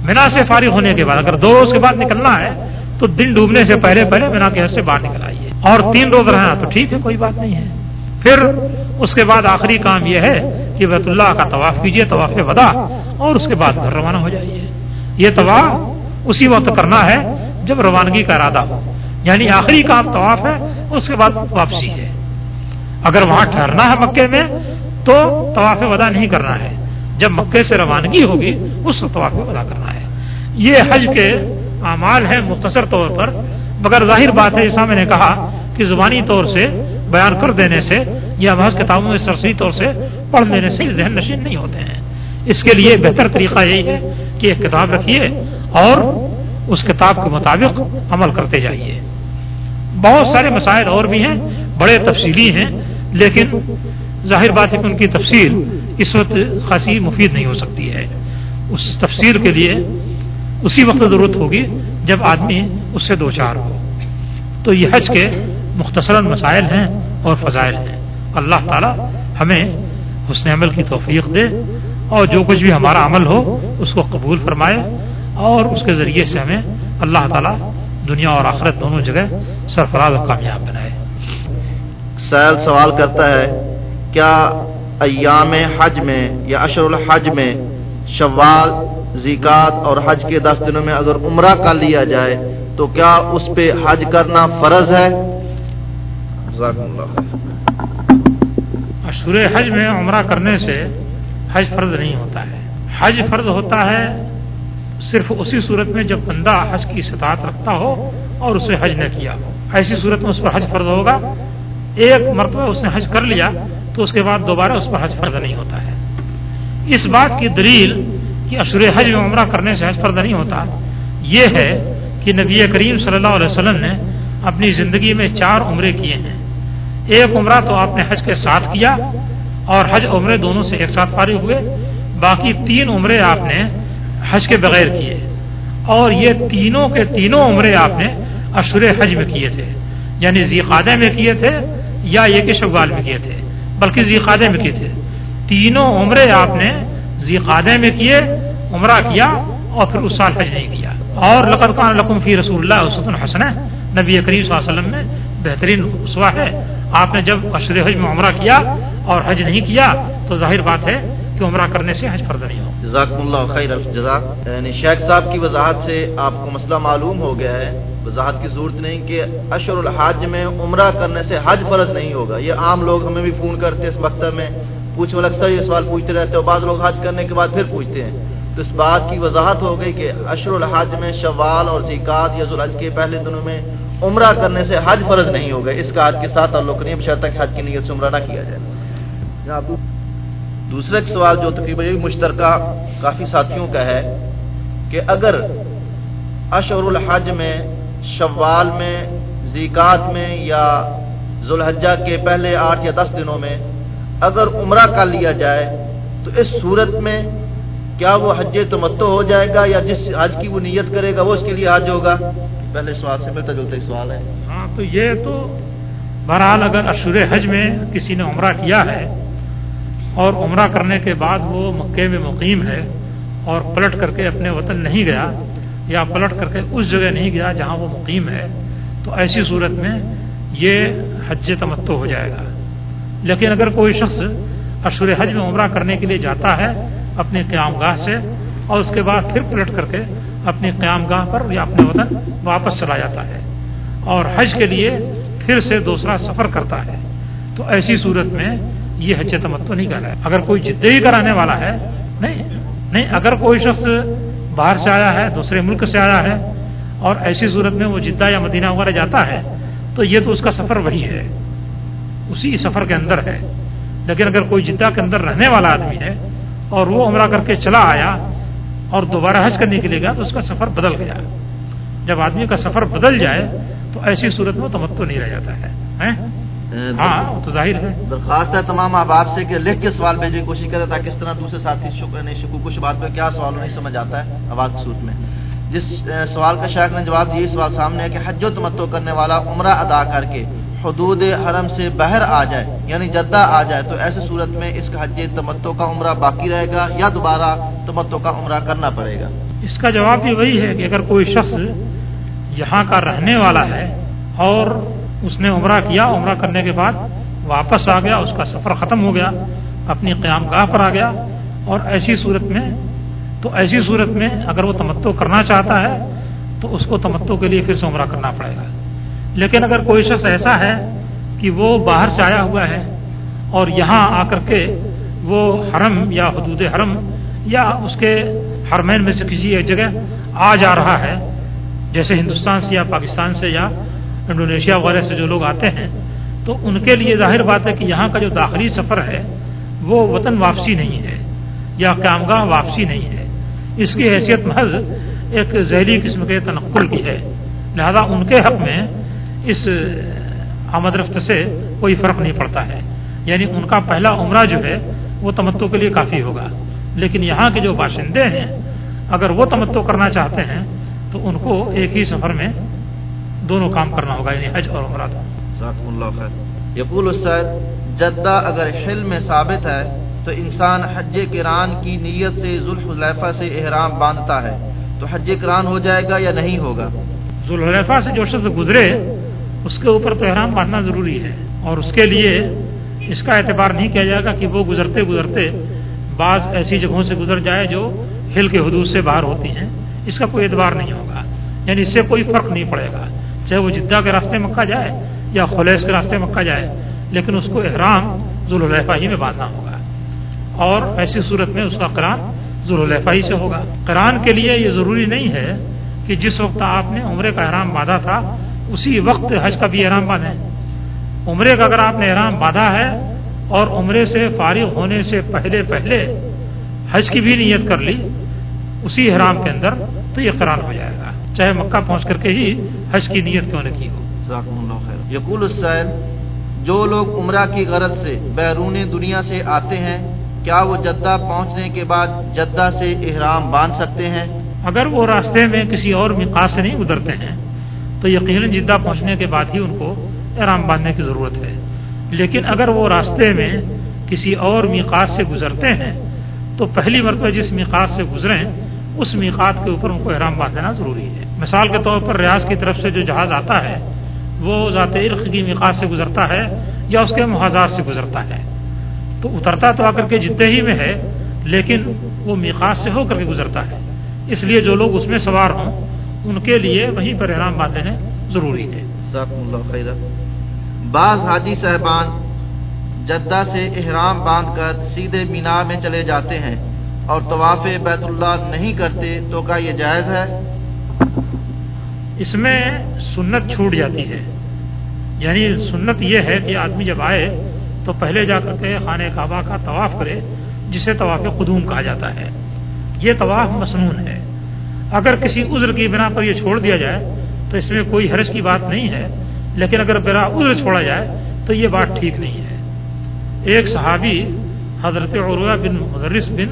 مینا سے فارغ ہونے کے بعد اگر 2 روز کے بعد نکلنا ہے تو دن ڈوبنے سے پہلے مینا کے حد سے باہر نکل آئیے اور 3 روز رہنا تو ٹھیک ہے، کوئی بات نہیں ہے. پھر اس کے بعد آخری کام یہ ہے کہ بیت اللہ کا طواف کیجیے، طواف وداع، اور اس کے بعد گھر روانہ ہو جائیے. یہ طواف اسی وقت کرنا ہے جب روانگی کا ارادہ ہو، یعنی آخری کام طواف ہے، اس کے بعد واپسی ہے. اگر وہاں ٹھہرنا ہے مکے میں تو طواف وداع نہیں کرنا ہے، جب مکے سے روانگی ہوگی اس طواف وداع کرنا ہے. یہ حج کے اعمال ہیں مختصر طور پر، مگر ظاہر بات ہے جیسا میں نے کہا کہ زبانی طور سے بیان کر دینے سے یا محض کتابوں میں سرسری طور سے پڑھ لینے سے ذہن نشین نہیں ہوتے ہیں. اس کے لیے بہتر طریقہ یہی ہے کہ ایک کتاب رکھیے اور اس کتاب کے مطابق عمل کرتے جائیے. بہت سارے مسائل اور بھی ہیں، بڑے تفصیلی ہیں، لیکن ظاہر بات ہے کہ ان کی تفصیل اس وقت خاصی مفید نہیں ہو سکتی ہے. اس تفصیل کے لیے اسی وقت ضرورت ہوگی جب آدمی اس سے 2-4 ہو. تو یہ حج کے مختصراً مسائل ہیں اور فضائل ہیں. اللہ تعالی ہمیں حسن عمل کی توفیق دے اور جو کچھ بھی ہمارا عمل ہو اس کو قبول فرمائے اور اس کے ذریعے سے ہمیں اللہ تعالی دنیا اور آخرت دونوں جگہ سرفراز و کامیاب بنائے. سائل سوال کرتا ہے کیا ایام حج میں یا اشہر الحج میں شوال، ذیقعت اور حج کے 10 دنوں میں اگر عمرہ کر لیا جائے تو کیا اس پہ حج کرنا فرض ہے؟ جزاکم اللہ. اشہر حج میں عمرہ کرنے سے حج فرض نہیں ہوتا ہے. حج فرض ہوتا ہے صرف اسی صورت میں جب بندہ حج کی استطاعت رکھتا ہو اور اسے حج نہ کیا ہو. ایسی صورت میں اس پر حج فرض ہوگا. ایک مرتبہ اس نے حج کر لیا تو اس کے بعد دوبارہ اس پر حج فرض نہیں ہوتا ہے. اس بات کی دلیل کہ اشہر حج میں عمرہ کرنے سے حج فرض نہیں ہوتا یہ ہے کہ نبی کریم صلی اللہ علیہ وسلم نے اپنی زندگی میں 4 عمرے کیے ہیں. ایک عمرہ تو آپ نے حج کے ساتھ کیا اور حج عمرے دونوں سے ایک ساتھ فارغ ہوئے. باقی 3 عمرے آپ نے حج کے بغیر کیے اور یہ تینوں کے تینوں عمرے آپ نے اشہر حج میں کیے تھے. یعنی ذیقعدہ میں کیے تھے یا یہ کہ شوال میں کیے تھے، بلکہ ذیقعدہ میں کیے تھے. تینوں عمرے آپ نے ذیقعدہ میں کیے، عمرہ کیا اور پھر اس سال حج نہیں کیا. اور لقد کان لکم فی رسول اللہ اسوۃ حسنہ، نبی کریم صلی اللہ علیہ وسلم میں بہترین اسوہ ہے. آپ نے جب اشہر حج میں عمرہ کیا اور حج نہیں کیا تو ظاہر بات ہے کہ عمرہ کرنے سے حج فرض نہیں ہو. جزاکم اللہ خیر الجزاء. یعنی شیخ صاحب کی وضاحت سے آپ کو مسئلہ معلوم ہو گیا ہے وضاحت کی ضرورت نہیں کہ اشہر الحج میں عمرہ کرنے سے حج فرض نہیں ہوگا. یہ عام لوگ ہمیں بھی فون کرتے ہیں اس مکتب میں پوچھنے والے اکثر یہ سوال پوچھتے رہتے ہیں اور بعض لوگ حج کرنے کے بعد پھر پوچھتے ہیں. تو اس بات کی وضاحت ہو گئی کہ اشہر الحج میں شوال اور ذیقعت یا ذوالحج کے پہلے دنوں میں عمرہ کرنے سے حج فرض نہیں ہوگا. اس کا حج کے ساتھ تعلق نہیں ہے بشرطیکہ کہ حج کی نیت سے عمرہ نہ کیا جائے. دوسرا ایک سوال جو تقریباً یہ مشترکہ کافی ساتھیوں کا ہے کہ اگر اشہر الحج میں شوال میں ذیقعت میں یا ذوالحجہ کے پہلے 8 یا 10 دنوں میں اگر عمرہ کر لیا جائے تو اس صورت میں کیا وہ حج تمتع ہو جائے گا یا جس حج کی وہ نیت کرے گا وہ اس کے لیے حج ہوگا؟ پہلے سوال سے ملتا جلتا ہی سوال ہے. ہاں تو یہ تو بہرحال اگر اشہر حج میں کسی نے عمرہ کیا ہے اور عمرہ کرنے کے بعد وہ مکے میں مقیم ہے اور پلٹ کر کے اپنے وطن نہیں گیا یا پلٹ کر کے اس جگہ نہیں گیا جہاں وہ مقیم ہے تو ایسی صورت میں یہ حج تمتع ہو جائے گا. لیکن اگر کوئی شخص اشہر حج میں عمرہ کرنے کے لیے جاتا ہے اپنی قیام گاہ سے اور اس کے بعد پھر پلٹ کر کے اپنی قیام گاہ پر یا اپنے وطن واپس چلا جاتا ہے اور حج کے لیے پھر سے دوسرا سفر کرتا ہے تو ایسی صورت میں یہ حج تمتع نہیں کہلایا. اگر کوئی جدہ ہی کرانے والا ہے نہیں اگر کوئی شخص باہر سے آیا ہے دوسرے ملک سے آیا ہے اور ایسی صورت میں وہ جدہ یا مدینہ وغیرہ جاتا ہے تو یہ تو اس کا سفر وہی ہے اسی سفر کے اندر ہے. لیکن اگر کوئی جدہ کے اندر رہنے والا آدمی ہے اور وہ عمرہ کر کے چلا آیا اور دوبارہ حج کرنے کے لیے گیا تو اس کا سفر بدل گیا. جب آدمی کا سفر بدل جائے تو ایسی صورت میں تمتع نہیں رہ جاتا ہے. ہاں تو ظاہر ہے. درخواست ہے تمام احباب سے کہ لکھ کے سوال بھیجنے کی کوشش کریں تاکہ اس طرح دوسرے ساتھی شکوک و شبہات پہ کیا سوال نہیں سمجھ آتا ہے آواز کی صورت میں. جس سوال کا شیخ نے جواب دیا سوال سامنے ہے کہ حج و تمتع کرنے والا عمرہ ادا کر کے حدود حرم سے باہر آ جائے یعنی جدہ آ جائے تو ایسی صورت میں اس کا حج تمتع کا عمرہ باقی رہے گا یا دوبارہ تمتع کا عمرہ کرنا پڑے گا؟ اس کا جواب بھی وہی ہے کہ اگر کوئی شخص یہاں کا رہنے والا ہے اور اس نے عمرہ کیا عمرہ کرنے کے بعد واپس آ گیا اس کا سفر ختم ہو گیا اپنی قیام گاہ پر آ گیا اور ایسی صورت میں اگر وہ تمتع کرنا چاہتا ہے تو اس کو تمتع کے لیے پھر سے عمرہ کرنا پڑے گا. لیکن اگر کوئی شخص ایسا ہے کہ وہ باہر سے آیا ہوا ہے اور یہاں آ کر کے وہ حرم یا حدود حرم یا اس کے حرمین میں سے کسی ایک جگہ آ جا رہا ہے جیسے ہندوستان سے یا پاکستان سے یا انڈونیشیا وغیرہ سے جو لوگ آتے ہیں تو ان کے لیے ظاہر بات ہے کہ یہاں کا جو داخلی سفر ہے وہ وطن واپسی نہیں ہے یا قیامگاہ واپسی نہیں ہے. اس کی حیثیت محض ایک ذیلی قسم کے تنقل کی ہے. لہذا ان کے حق میں اس آمد رفت سے کوئی فرق نہیں پڑتا ہے. یعنی ان کا پہلا عمرہ جو ہے وہ تمتع کے لیے کافی ہوگا. لیکن یہاں کے جو باشندے ہیں اگر وہ تمتع کرنا چاہتے ہیں تو ان کو ایک ہی سفر میں دونوں کام کرنا ہوگا یعنی حج اور عمرہ. جزاکم اللہ خیر. یقول السائل جدہ اگر حل میں ثابت ہے تو انسان حج قران کی نیت سے ذوالحلیفہ سے احرام باندھتا ہے تو حج قران ہو جائے گا یا نہیں ہوگا؟ ذوالحلیفہ سے جو شخص گزرے اس کے اوپر تو احرام باندھنا ضروری ہے اور اس کے لیے اس کا اعتبار نہیں کیا جائے گا کہ وہ گزرتے بعض ایسی جگہوں سے گزر جائے جو حل کے حدود سے باہر ہوتی ہیں. اس کا کوئی اعتبار نہیں ہوگا یعنی اس سے کوئی فرق نہیں پڑے گا چاہے وہ جدہ کے راستے مکہ جائے یا خلیص کے راستے مکہ جائے لیکن اس کو احرام ذوالحلیفہ ہی میں باندھنا ہوگا اور ایسی صورت میں اس کا قران ذوالحلیفہ ہی سے ہوگا. قران کے لیے یہ ضروری نہیں ہے کہ جس وقت آپ نے عمرے کا احرام باندھا تھا اسی وقت حج کا بھی احرام باندھیں. عمرے کا اگر آپ نے احرام باندھا ہے اور عمرے سے فارغ ہونے سے پہلے حج کی بھی نیت کر لی اسی احرام کے اندر تو یہ قران ہو جائے گا چاہے مکہ پہنچ کر کے ہی حج کی نیت کیوں نہ کی ہو. جزاکم اللہ خیر. یقول السائل جو لوگ عمرہ کی غرض سے بیرون دنیا سے آتے ہیں کیا وہ جدہ پہنچنے کے بعد جدہ سے احرام باندھ سکتے ہیں؟ اگر وہ راستے میں کسی اور میقات سے نہیں گزرتے ہیں تو یقیناً جدہ پہنچنے کے بعد ہی ان کو احرام باندھنے کی ضرورت ہے. لیکن اگر وہ راستے میں کسی اور میقات سے گزرتے ہیں تو پہلی مرتبہ جس میقات سے گزریں اس میقات کے اوپر ان کو احرام باندھنا ضروری ہے. مثال کے طور پر ریاض کی طرف سے جو جہاز آتا ہے وہ ذات عرق کی میقات سے گزرتا ہے یا اس کے محاذات سے گزرتا ہے تو اترتا تو آ کر کے جدہ ہی میں ہے لیکن وہ میقات سے ہو کر کے گزرتا ہے. اس لیے جو لوگ اس میں سوار ہوں ان کے لیے وہیں پر احرام باندھ لینا ضروری ہے۔ جزاکم اللہ خیرا۔ بعض حاجی صاحبان جدہ سے احرام باندھ کر سیدھے مینا میں چلے جاتے ہیں اور طواف بیت اللہ نہیں کرتے، تو کیا یہ جائز ہے؟ اس میں سنت چھوٹ جاتی ہے، یعنی سنت یہ ہے کہ آدمی جب آئے تو پہلے جا کر کے خانہ کعبہ کا طواف کرے، جسے طواف قدوم کہا جاتا ہے۔ یہ طواف مسنون ہے۔ اگر کسی عذر کی بنا پر یہ چھوڑ دیا جائے تو اس میں کوئی حرج کی بات نہیں ہے، لیکن اگر بلا عذر چھوڑا جائے تو یہ بات ٹھیک نہیں ہے۔ ایک صحابی حضرت عروہ بن مدرس بن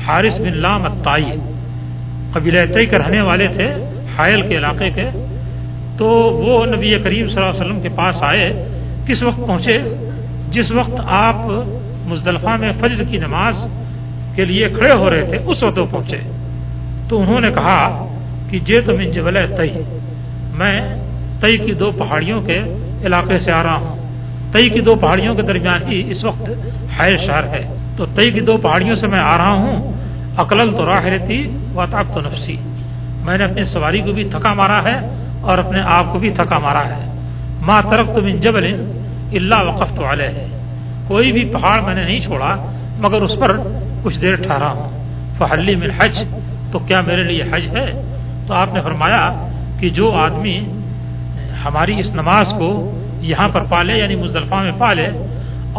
حارث بن لام الطائی قبیلہ طی کے رہنے والے تھے، حائل کے علاقے کے، تو وہ نبی کریم صلی اللہ علیہ وسلم کے پاس آئے۔ کس وقت پہنچے؟ جس وقت آپ مزدلفہ میں فجر کی نماز کے لیے کھڑے ہو رہے تھے، اس وقت وہ پہنچے۔ تو انہوں نے کہا کہ جے تو من جبل طی، میں طی کی 2 پہاڑیوں کے علاقے سے آ رہا ہوں۔ طی کی 2 پہاڑیوں کے درمیان ہی اس وقت حائل شہر ہے، تو طی کی 2 پہاڑیوں سے میں آ رہا ہوں۔ اقلل تو راحلتی واتعبت نفسی، میں نے اپنی سواری کو بھی تھکا مارا ہے اور اپنے آپ کو بھی تھکا مارا ہے۔ ما ترکت من جبل الا وقفت علیہ، کوئی بھی پہاڑ میں نے نہیں چھوڑا مگر اس پر کچھ دیر ٹھہرا ہوں۔ فحل لی من حج، تو کیا میرے لیے حج ہے؟ تو آپ نے فرمایا کہ جو آدمی ہماری اس نماز کو یہاں پر پالے، یعنی مزدلفہ میں پالے،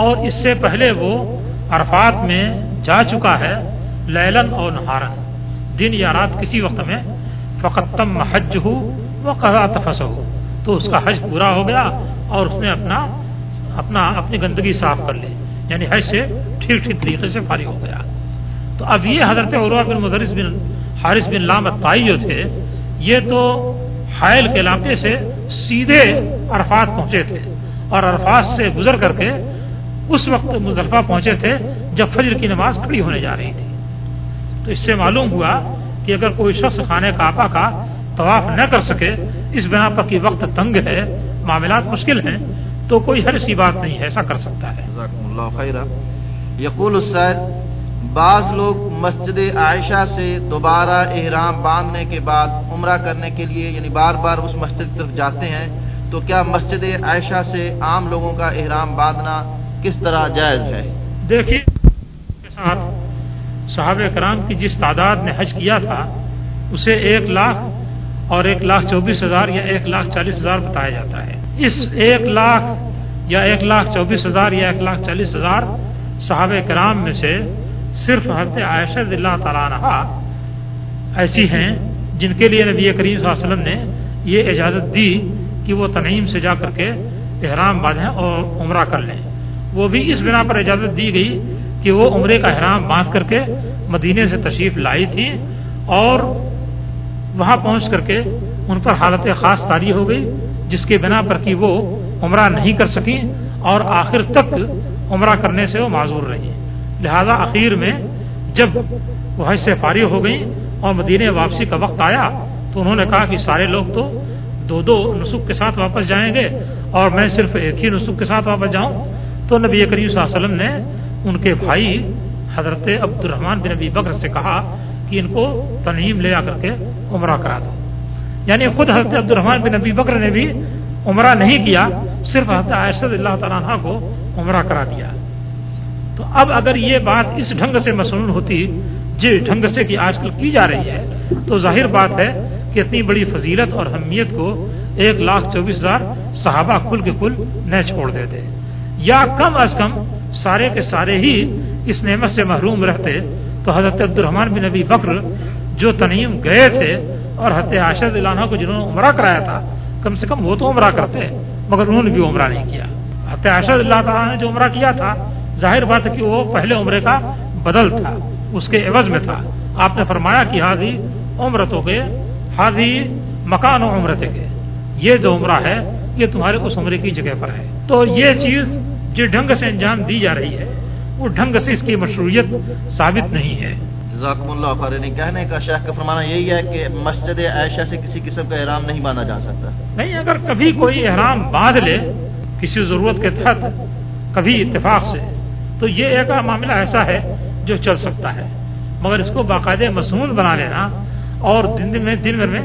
اور اس سے پہلے وہ عرفات میں جا چکا ہے لیلن اور نہارن، دن یا رات کسی وقت میں، فقط تم حجہ وقضا تفسہ، تو اس کا حج پورا ہو گیا اور اس نے اپنی گندگی صاف کر لی، یعنی حج سے ٹھیک طریقے سے فارغ ہو گیا۔ تو اب یہ حضرت عروہ بن مدرس بن حارث بن لام الطائی جو تھے، یہ تو حائل کے علاقے سے سیدھے عرفات پہنچے تھے اور عرفات سے گزر کر کے اس وقت مزدلفہ پہنچے تھے جب فجر کی نماز کھڑی ہونے جا رہی تھی۔ تو اس سے معلوم ہوا کہ اگر کوئی شخص خانہ کعبہ کا طواف نہ کر سکے، اس بنا پر کہ وقت تنگ ہے، معاملات مشکل ہیں، تو کوئی حرج کی بات نہیں ہے، ایسا کر سکتا ہے۔ جزاکم اللہ خیرا۔ یقول السائل، بعض لوگ مسجد عائشہ سے دوبارہ احرام باندھنے کے بعد عمرہ کرنے کے لیے یعنی بار بار اس مسجد کی طرف جاتے ہیں، تو کیا مسجد عائشہ سے عام لوگوں کا احرام باندھنا کس طرح جائز ہے؟ دیکھیے، کے ساتھ صحابہ کرام کی جس تعداد نے حج کیا تھا اسے 1 لاکھ اور 1,24,000 یا 1,40,000 بتایا جاتا ہے۔ اس 1 لاکھ یا 1,24,000 یا 1,40,000 صحابہ کرام میں سے صرف حضرت عائشہ رضی اللہ تعالیٰ عنہا ایسی ہیں جن کے لیے نبی کریم صلی اللہ علیہ وسلم نے یہ اجازت دی کہ وہ تنعیم سے جا کر کے احرام باندھیں اور عمرہ کر لیں۔ وہ بھی اس بنا پر اجازت دی گئی کہ وہ عمرے کا احرام باندھ کر کے مدینے سے تشریف لائی تھی اور وہاں پہنچ کر کے ان پر حالت خاص طاری ہو گئی، جس کے بنا پر کہ وہ عمرہ نہیں کر سکیں اور آخر تک عمرہ کرنے سے وہ معذور رہی۔ لہذا اخیر میں جب وہ حج سے فارغ ہو گئیں اور مدینے واپسی کا وقت آیا تو انہوں نے کہا کہ سارے لوگ تو 2 نسک کے ساتھ واپس جائیں گے اور میں صرف 1 ہی نسک کے ساتھ واپس جاؤں۔ تو نبی کریم صلی اللہ علیہ وسلم نے ان کے بھائی حضرت عبد الرحمن بن ابی بکر سے کہا کہ ان کو تنعیم لے آ کر کے عمرہ کرا دو، یعنی خود حضرت عبد الرحمن بن ابی بکر نے بھی عمرہ نہیں کیا، صرف حضرت عائشہ رضی اللہ تعالیٰ عنہ کو عمرہ کرا دیا۔ تو اب اگر یہ بات اس ڈھنگ سے مسنون ہوتی جس ڈھنگ سے کہ آج کل کی جا رہی ہے، تو ظاہر بات ہے کہ اتنی بڑی فضیلت اور اہمیت کو 1,24,000 صحابہ کل کے کل نہ چھوڑ دیتے، یا کم از کم سارے کے سارے ہی اس نعمت سے محروم رہتے، تو حضرت عبد الرحمن بن ابی بکر جو تنعیم گئے تھے اور حضرت عائشہ رضی اللہ عنہ کو جنہوں نے عمرہ کرایا تھا، کم سے کم وہ تو عمرہ کرتے، مگر انہوں نے بھی عمرہ نہیں کیا۔ حضرت عائشہ رضی اللہ تعالیٰ نے جو عمرہ کیا تھا، ظاہر بات ہے کہ وہ پہلے عمرے کا بدل تھا، اس کے عوض میں تھا۔ آپ نے فرمایا کہ حاضی عمرتوں کے حاضی مکان و عمرت کے، یہ جو عمرہ ہے یہ تمہارے اس عمرے کی جگہ پر ہے۔ تو یہ چیز جس ڈھنگ سے انجام دی جا رہی ہے وہ ڈھنگ سے اس کی مشروعیت ثابت نہیں ہے۔ جزاکم اللہ خیر۔ کہنے کا شیخ کا فرمانا یہی ہے کہ مسجد عائشہ سے کسی قسم کا احرام نہیں باندھا جا سکتا؟ نہیں، اگر کبھی کوئی احرام باندھ لے کسی ضرورت کے تحت، کبھی اتفاق سے، تو یہ ایک معاملہ ایسا ہے جو چل سکتا ہے، مگر اس کو باقاعدہ مسنون بنا لینا اور دن میں